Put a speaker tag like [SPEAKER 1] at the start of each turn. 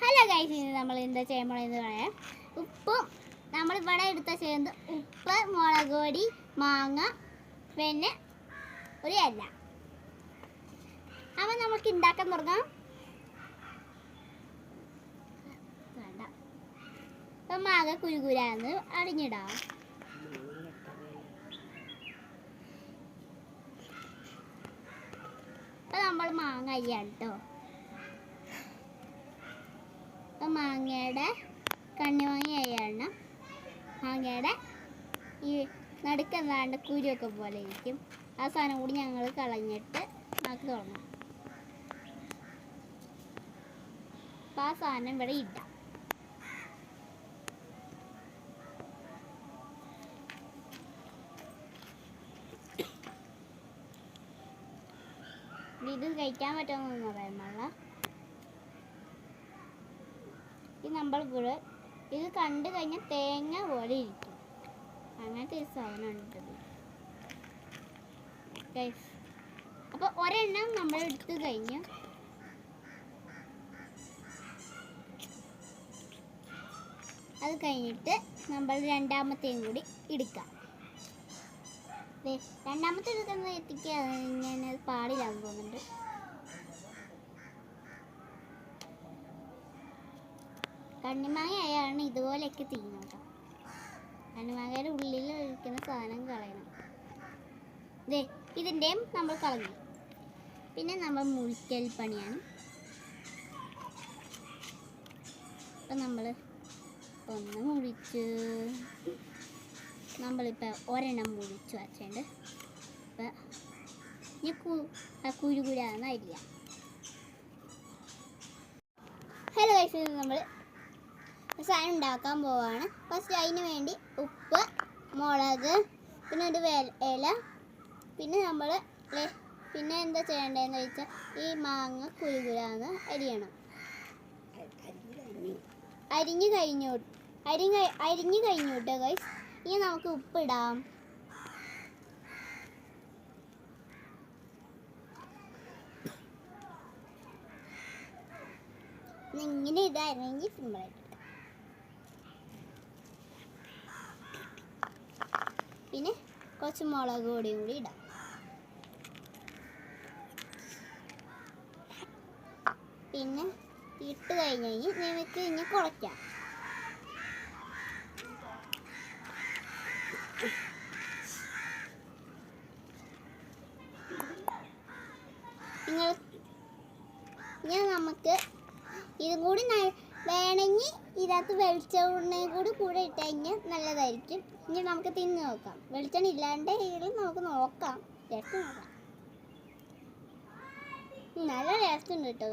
[SPEAKER 1] Hello guys, ഇന്ന് നമ്മൾ എന്താ ചെയ്യാൻ പോണെന്ന് പറയാം. ഉപ്പും നമ്മളിവിടെ എടുത്ത ചെയ്യുന്നത് ഉപ്പ്, മുളക് പൊടി, മാങ്ങ, പിന്നെ ഒരു എല്ല. അപ്പം നമുക്ക് ഉണ്ടാക്കാൻ തുടങ്ങാം. വേണ്ട, അപ്പം മാങ്ങ കുരുകുരാന്ന് അരിഞ്ഞിടാം. അപ്പം നമ്മൾ മാങ്ങ അരിയാണ് കേട്ടോ. അപ്പം മാങ്ങയുടെ കണ്ണിമാങ്ങയാണ്. മാങ്ങയുടെ ഈ നടുക്കെന്താണ്ട് കുരുവൊക്കെ പോലെ ഇരിക്കും. ആ സാധനം കൂടി ഞങ്ങൾ കളഞ്ഞിട്ട് നമുക്ക് തുടങ്ങാം. അപ്പം ആ സാധനം ഇവിടെ ഇടാം. ഇത് കഴിക്കാൻ പറ്റുമെന്നൊന്നും പറയാൻ പാടില്ല. ഇത് നമ്മൾ കൂടെ ഇത് കണ്ടു കഴിഞ്ഞാൽ തേങ്ങ പോലെ ഇരിക്കും. അങ്ങനത്തെ ഒരു സാധനമാണ് ഇട്ടത്. അപ്പോൾ ഒരെണ്ണം നമ്മൾ എടുത്തു കഴിഞ്ഞു. അത് കഴിഞ്ഞിട്ട് നമ്മൾ രണ്ടാമത്തെയും കൂടി എടുക്കാം. രണ്ടാമത്തെ എടുക്കുന്ന എത്തിക്കാൻ ഞാനത് പാടില്ലാന്ന് തോന്നുന്നുണ്ട്. കണ്ണിമാങ്ങയാണ് ഇതുപോലെയൊക്കെ ചെയ്യുന്നത് കേട്ടോ. കണ്ണിമാങ്ങയുടെ ഉള്ളിൽ ഇരിക്കുന്ന സാധനം കളയണം. ഇതിൻ്റെയും നമ്മൾ കളഞ്ഞു. പിന്നെ നമ്മൾ മുറിക്കൽ പണിയാണ്. അപ്പം നമ്മൾ ഒന്ന് മുറിച്ച് നമ്മളിപ്പോൾ ഒരെണ്ണം മുറിച്ച് വച്ചുണ്ട്. അപ്പം കുരുകുരാന്ന് അരിയാം. ഹലോ ഗൈസ്, നമ്മൾ സാധനം ഉണ്ടാക്കാൻ പോവാണ്. ഫസ്റ്റ് അതിന് വേണ്ടി ഉപ്പ്, മുളക്, പിന്നെ ഒരു ഇല, പിന്നെ നമ്മൾ പിന്നെ എന്താ ചെയ്യേണ്ടതെന്ന് വെച്ചാൽ ഈ മാങ്ങ കുരുകുരാന്ന് അരിയണം. അരിഞ്ഞു കഴിഞ്ഞു കേട്ടോ ഗൈസ്. ഇനി നമുക്ക് ഉപ്പിടാം. ഇങ്ങനെ ഇതായിരുന്നെങ്കിൽ സിമ്പിളായിട്ട്. പിന്നെ കുറച്ച് മുളക് പൊടിയും കൂടി ഇടാം. പിന്നെ ഇട്ട് കഴിഞ്ഞ് നമുക്ക് ഇനി കുഴയ്ക്കാം. നമുക്ക് ഇതും കൂടി വേണമെങ്കിൽ ഇതിനകത്ത് വെളിച്ചെണ്ണയും കൂടെ ഇട്ട് കഴിഞ്ഞാൽ നല്ലതായിരിക്കും. ഇനി നമുക്ക് തിന്ന് നോക്കാം. വെളിച്ചെണ്ണ ഇല്ലാണ്ട് നമുക്ക് നോക്കാം. ടേസ്റ്റ് നോക്കാം. നല്ല ടേസ്റ്റ് ഉണ്ട് കേട്ടോ.